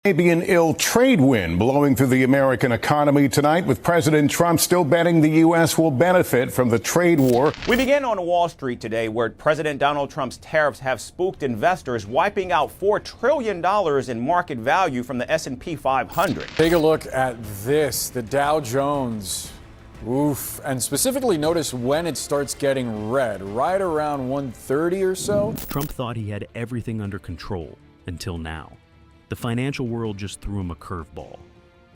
Maybe an ill trade wind blowing through the American economy tonight, with President Trump still betting the U.S. will benefit from the trade war. We begin on Wall Street today, where President Donald Trump's tariffs have spooked investors, wiping out $4 trillion in market value from the S&P 500. Take a look at this, the Dow Jones. Oof. And specifically notice when it starts getting red, right around 130 or so. Trump thought he had everything under control until now. The financial world just threw him a curveball,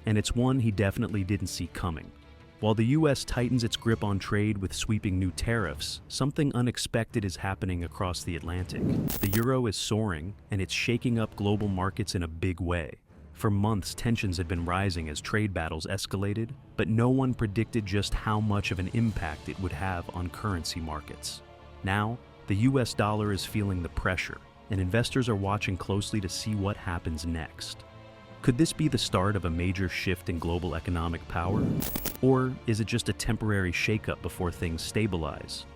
and it's one he definitely didn't see coming. While the U.S. tightens its grip on trade with sweeping new tariffs, something unexpected is happening across the Atlantic. The euro is soaring, and it's shaking up global markets in a big way. For months, tensions had been rising as trade battles escalated, but no one predicted just how much of an impact it would have on currency markets. Now, the U.S. dollar is feeling the pressure, and investors are watching closely to see what happens next. Could this be the start of a major shift in global economic power? Or is it just a temporary shakeup before things stabilize?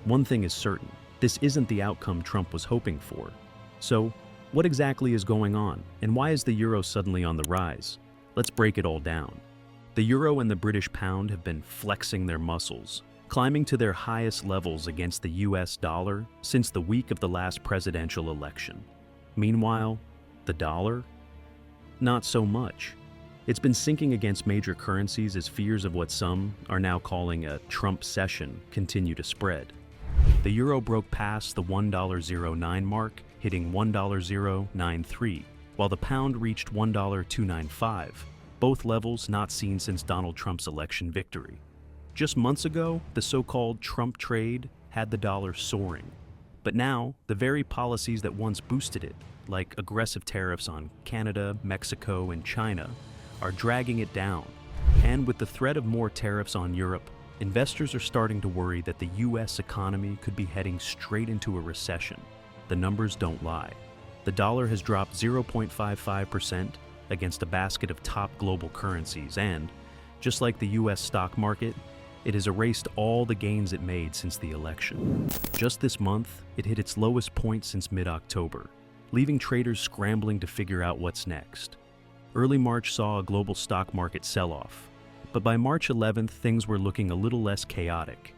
One thing is certain, this isn't the outcome Trump was hoping for. So, what exactly is going on, and why is the euro suddenly on the rise? Let's break it all down. The euro and the British pound have been flexing their muscles, climbing to their highest levels against the US dollar since the week of the last presidential election. Meanwhile, the dollar? Not so much. It's been sinking against major currencies as fears of what some are now calling a Trump cession continue to spread. The euro broke past the $1.09 mark, hitting $1.093, while the pound reached $1.295, both levels not seen since Donald Trump's election victory. Just months ago, the so-called Trump trade had the dollar soaring. But now, the very policies that once boosted it, like aggressive tariffs on Canada, Mexico, and China, are dragging it down. And with the threat of more tariffs on Europe, investors are starting to worry that the U.S. economy could be heading straight into a recession. The numbers don't lie. The dollar has dropped 0.55% against a basket of top global currencies, and, just like the U.S. stock market, it has erased all the gains it made since the election. Just this month, it hit its lowest point since mid-October, leaving traders scrambling to figure out what's next. Early March saw a global stock market sell-off, but by March 11th, things were looking a little less chaotic.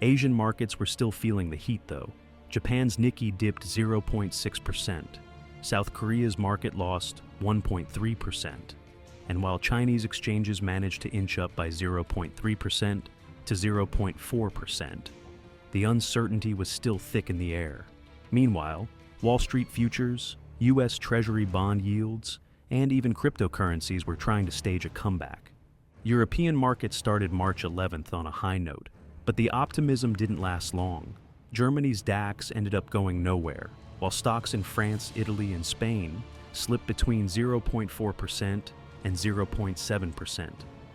Asian markets were still feeling the heat, though. Japan's Nikkei dipped 0.6%. South Korea's market lost 1.3%. And while Chinese exchanges managed to inch up by 0.3%, to 0.4%. The uncertainty was still thick in the air. Meanwhile, Wall Street futures, U.S. Treasury bond yields, and even cryptocurrencies were trying to stage a comeback. European markets started March 11th on a high note, but the optimism didn't last long. Germany's DAX ended up going nowhere, while stocks in France, Italy, and Spain slipped between 0.4% and 0.7%.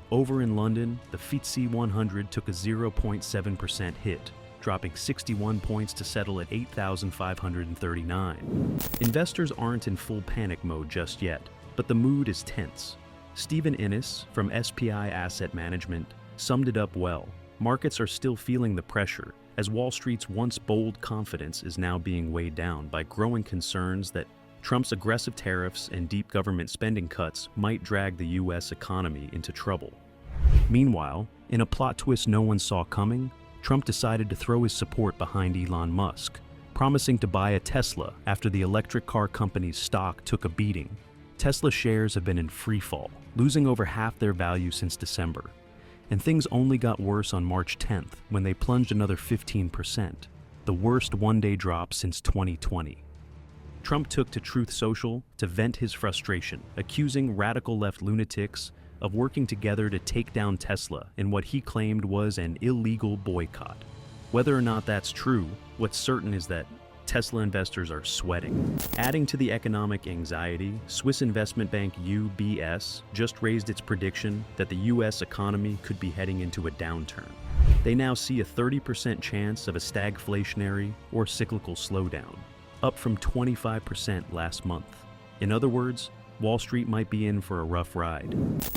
Over in London, the FTSE 100 took a 0.7% hit, dropping 61 points to settle at 8,539. Investors aren't in full panic mode just yet, but the mood is tense. Stephen Innes from SPI Asset Management summed it up well. Markets are still feeling the pressure, as Wall Street's once bold confidence is now being weighed down by growing concerns that Trump's aggressive tariffs and deep government spending cuts might drag the U.S. economy into trouble. Meanwhile, in a plot twist no one saw coming, Trump decided to throw his support behind Elon Musk, promising to buy a Tesla after the electric car company's stock took a beating. Tesla shares have been in free fall, losing over half their value since December. And things only got worse on March 10th when they plunged another 15%, the worst one-day drop since 2020. Trump took to Truth Social to vent his frustration, accusing radical left lunatics of working together to take down Tesla in what he claimed was an illegal boycott. Whether or not that's true, what's certain is that Tesla investors are sweating. Adding to the economic anxiety, Swiss investment bank UBS just raised its prediction that the U.S. economy could be heading into a downturn. They now see a 30% chance of a stagflationary or cyclical slowdown, up from 25% last month. In other words, Wall Street might be in for a rough ride.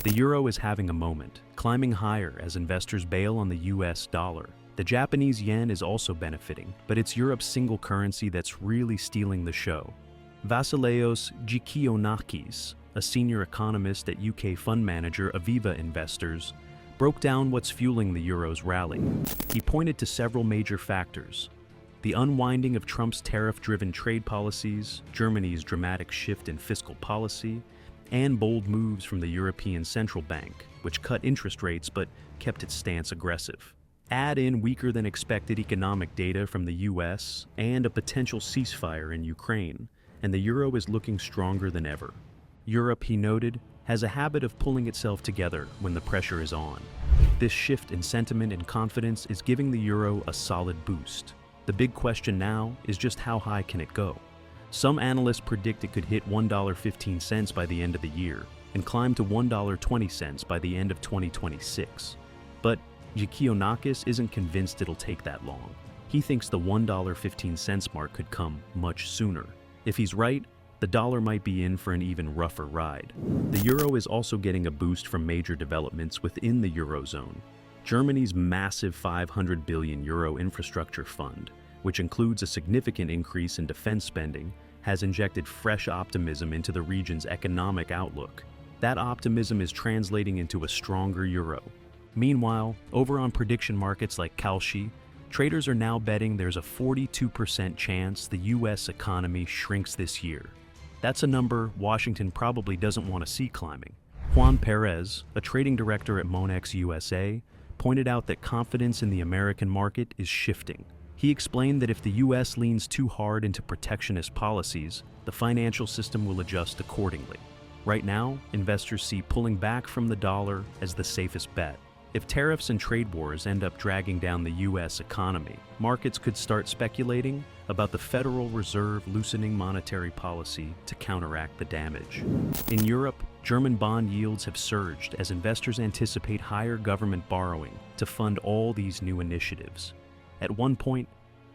The euro is having a moment, climbing higher as investors bail on the US dollar. The Japanese yen is also benefiting, but it's Europe's single currency that's really stealing the show. Vasileios Gikiionakis, a senior economist at UK fund manager Aviva Investors, broke down what's fueling the euro's rally. He pointed to several major factors: the unwinding of Trump's tariff-driven trade policies, Germany's dramatic shift in fiscal policy, and bold moves from the European Central Bank, which cut interest rates but kept its stance aggressive. Add in weaker than expected economic data from the US and a potential ceasefire in Ukraine, and the euro is looking stronger than ever. Europe, he noted, has a habit of pulling itself together when the pressure is on. This shift in sentiment and confidence is giving the euro a solid boost. The big question now is just how high can it go? Some analysts predict it could hit $1.15 by the end of the year and climb to $1.20 by the end of 2026. But Giannakis isn't convinced it'll take that long. He thinks the $1.15 mark could come much sooner. If he's right, the dollar might be in for an even rougher ride. The euro is also getting a boost from major developments within the eurozone. Germany's massive €500 billion infrastructure fund, which includes a significant increase in defense spending, has injected fresh optimism into the region's economic outlook. That optimism is translating into a stronger euro. Meanwhile, over on prediction markets like Kalshi, traders are now betting there's a 42% chance the US economy shrinks this year. That's a number Washington probably doesn't want to see climbing. Juan Perez, a trading director at Monex USA, pointed out that confidence in the American market is shifting. He explained that if the US leans too hard into protectionist policies, the financial system will adjust accordingly. Right now, investors see pulling back from the dollar as the safest bet. If tariffs and trade wars end up dragging down the US economy, markets could start speculating about the Federal Reserve loosening monetary policy to counteract the damage. In Europe, German bond yields have surged as investors anticipate higher government borrowing to fund all these new initiatives. At one point,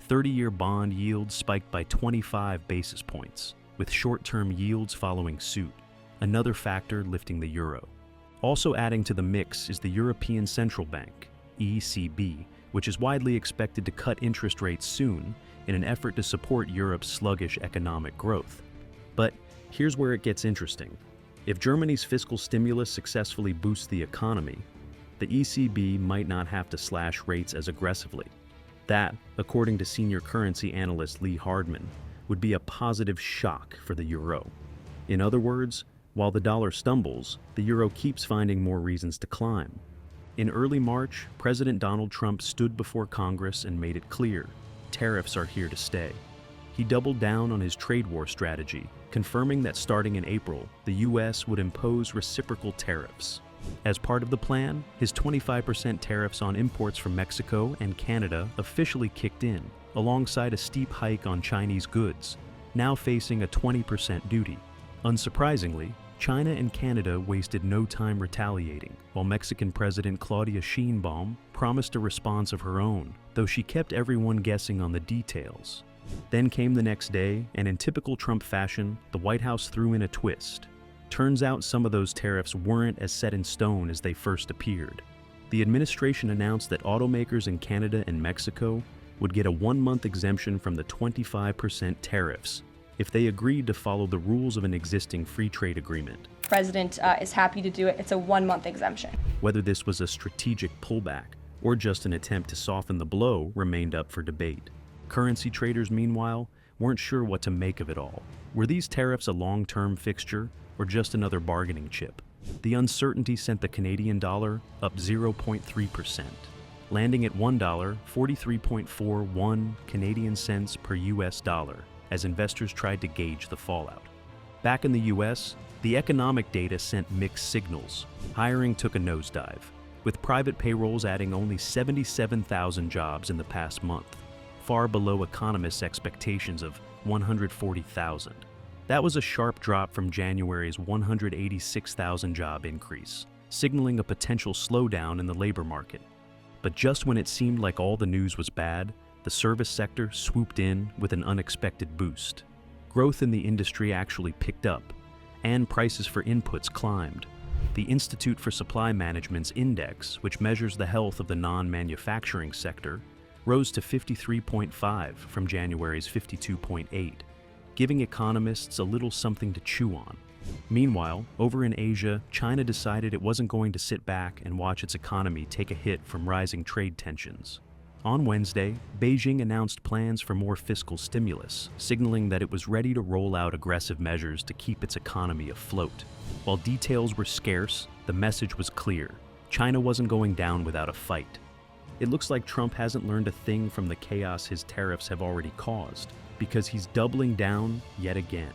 30-year bond yields spiked by 25 basis points, with short-term yields following suit, another factor lifting the euro. Also adding to the mix is the European Central Bank, ECB, which is widely expected to cut interest rates soon in an effort to support Europe's sluggish economic growth. But here's where it gets interesting. If Germany's fiscal stimulus successfully boosts the economy, the ECB might not have to slash rates as aggressively. That, according to senior currency analyst Lee Hardman, would be a positive shock for the euro. In other words, while the dollar stumbles, the euro keeps finding more reasons to climb. In early March, President Donald Trump stood before Congress and made it clear, tariffs are here to stay. He doubled down on his trade war strategy, confirming that starting in April, the U.S. would impose reciprocal tariffs. As part of the plan, his 25% tariffs on imports from Mexico and Canada officially kicked in, alongside a steep hike on Chinese goods, now facing a 20% duty. Unsurprisingly, China and Canada wasted no time retaliating, while Mexican President Claudia Sheinbaum promised a response of her own, though she kept everyone guessing on the details. Then came the next day, and in typical Trump fashion, the White House threw in a twist. Turns out some of those tariffs weren't as set in stone as they first appeared. The administration announced that automakers in Canada and Mexico would get a 1-month exemption from the 25% tariffs if they agreed to follow the rules of an existing free trade agreement. President is happy to do it. It's a 1-month exemption. Whether this was a strategic pullback or just an attempt to soften the blow remained up for debate. Currency traders, meanwhile, weren't sure what to make of it all. Were these tariffs a long-term fixture or just another bargaining chip? The uncertainty sent the Canadian dollar up 0.3%, landing at $1.43.41 Canadian cents per US dollar, as investors tried to gauge the fallout. Back in the US, the economic data sent mixed signals. Hiring took a nosedive, with private payrolls adding only 77,000 jobs in the past month, far below economists' expectations of 140,000. That was a sharp drop from January's 186,000 job increase, signaling a potential slowdown in the labor market. But just when it seemed like all the news was bad, the service sector swooped in with an unexpected boost. Growth in the industry actually picked up, and prices for inputs climbed. The Institute for Supply Management's index, which measures the health of the non-manufacturing sector, rose to 53.5 from January's 52.8, giving economists a little something to chew on. Meanwhile, over in Asia, China decided it wasn't going to sit back and watch its economy take a hit from rising trade tensions. On Wednesday, Beijing announced plans for more fiscal stimulus, signaling that it was ready to roll out aggressive measures to keep its economy afloat. While details were scarce, the message was clear. China wasn't going down without a fight. It looks like Trump hasn't learned a thing from the chaos his tariffs have already caused, because he's doubling down yet again.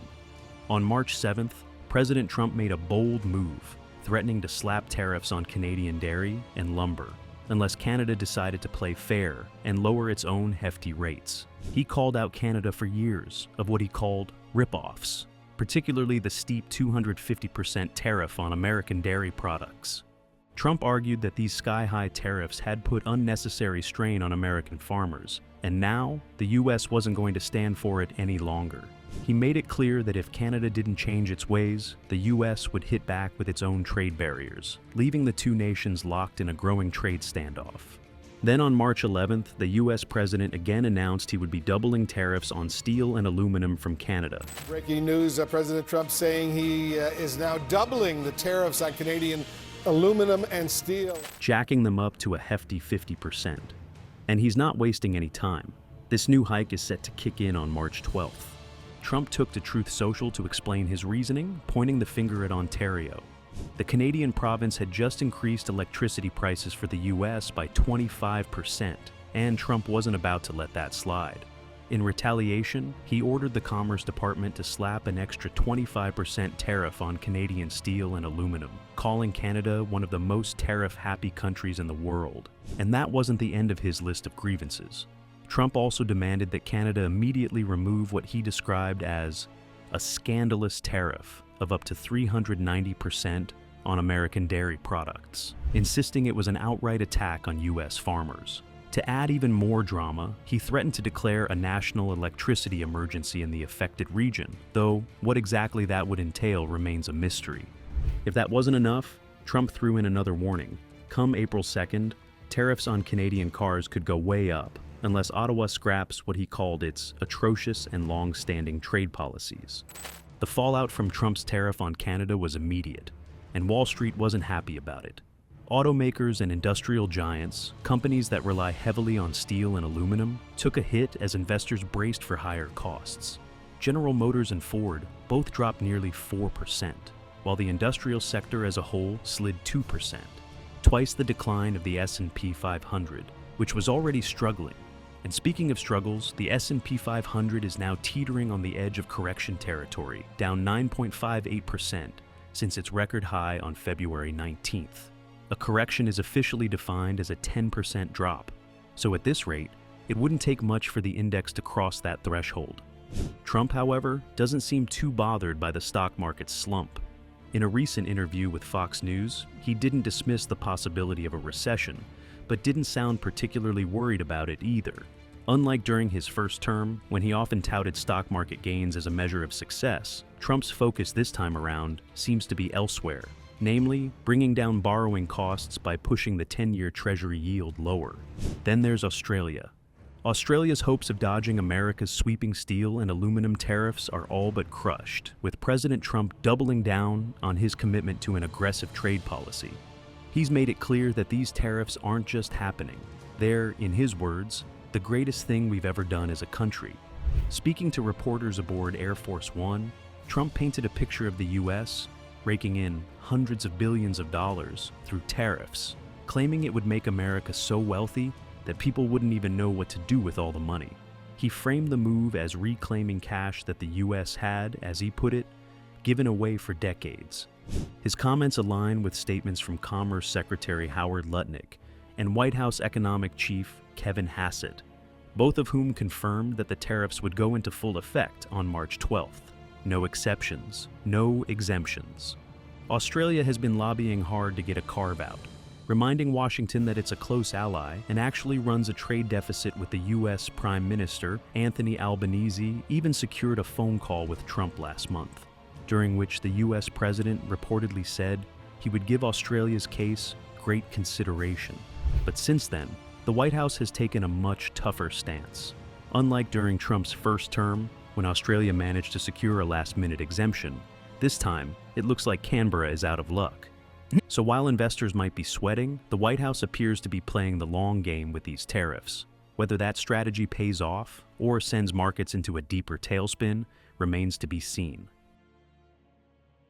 On March 7th, President Trump made a bold move, threatening to slap tariffs on Canadian dairy and lumber, unless Canada decided to play fair and lower its own hefty rates. He called out Canada for years of what he called rip-offs, particularly the steep 250% tariff on American dairy products. Trump argued that these sky-high tariffs had put unnecessary strain on American farmers, and now the U.S. wasn't going to stand for it any longer. He made it clear that if Canada didn't change its ways, the U.S. would hit back with its own trade barriers, leaving the two nations locked in a growing trade standoff. Then on March 11th, the U.S. president again announced he would be doubling tariffs on steel and aluminum from Canada. Breaking news, President Trump saying he is now doubling the tariffs on Canadian aluminum and steel, jacking them up to a hefty 50%. And he's not wasting any time. This new hike is set to kick in on March 12th. Trump took to Truth Social to explain his reasoning, pointing the finger at Ontario. The Canadian province had just increased electricity prices for the U.S. by 25%, and Trump wasn't about to let that slide. In retaliation, he ordered the Commerce Department to slap an extra 25% tariff on Canadian steel and aluminum, calling Canada one of the most tariff-happy countries in the world. And that wasn't the end of his list of grievances. Trump also demanded that Canada immediately remove what he described as a scandalous tariff of up to 390% on American dairy products, insisting it was an outright attack on U.S. farmers. To add even more drama, he threatened to declare a national electricity emergency in the affected region, though what exactly that would entail remains a mystery. If that wasn't enough, Trump threw in another warning. Come April 2nd, tariffs on Canadian cars could go way up, unless Ottawa scraps what he called its atrocious and long-standing trade policies. The fallout from Trump's tariff on Canada was immediate, and Wall Street wasn't happy about it. Automakers and industrial giants, companies that rely heavily on steel and aluminum, took a hit as investors braced for higher costs. General Motors and Ford both dropped nearly 4%, while the industrial sector as a whole slid 2%, twice the decline of the S&P 500, which was already struggling. And speaking of struggles, the S&P 500 is now teetering on the edge of correction territory, down 9.58% since its record high on February 19th. A correction is officially defined as a 10% drop, so at this rate, it wouldn't take much for the index to cross that threshold. Trump, however, doesn't seem too bothered by the stock market's slump. In a recent interview with Fox News, he didn't dismiss the possibility of a recession, but didn't sound particularly worried about it either. Unlike during his first term, when he often touted stock market gains as a measure of success, Trump's focus this time around seems to be elsewhere, namely bringing down borrowing costs by pushing the 10-year Treasury yield lower. Then there's Australia. Australia's hopes of dodging America's sweeping steel and aluminum tariffs are all but crushed, with President Trump doubling down on his commitment to an aggressive trade policy. He's made it clear that these tariffs aren't just happening. They're, in his words, the greatest thing we've ever done as a country. Speaking to reporters aboard Air Force One, Trump painted a picture of the U.S. raking in hundreds of billions of dollars through tariffs, claiming it would make America so wealthy that people wouldn't even know what to do with all the money. He framed the move as reclaiming cash that the U.S. had, as he put it, given away for decades. His comments align with statements from Commerce Secretary Howard Lutnick and White House Economic Chief Kevin Hassett, both of whom confirmed that the tariffs would go into full effect on March 12th. No exceptions, no exemptions. Australia has been lobbying hard to get a carve-out, reminding Washington that it's a close ally and actually runs a trade deficit with the U.S. Prime Minister. Anthony Albanese even secured a phone call with Trump last month, during which the U.S. president reportedly said he would give Australia's case great consideration. But since then, the White House has taken a much tougher stance. Unlike during Trump's first term, when Australia managed to secure a last-minute exemption, This time, it looks like Canberra is out of luck. So while investors might be sweating, the White House appears to be playing the long game with these tariffs. Whether that strategy pays off or sends markets into a deeper tailspin remains to be seen.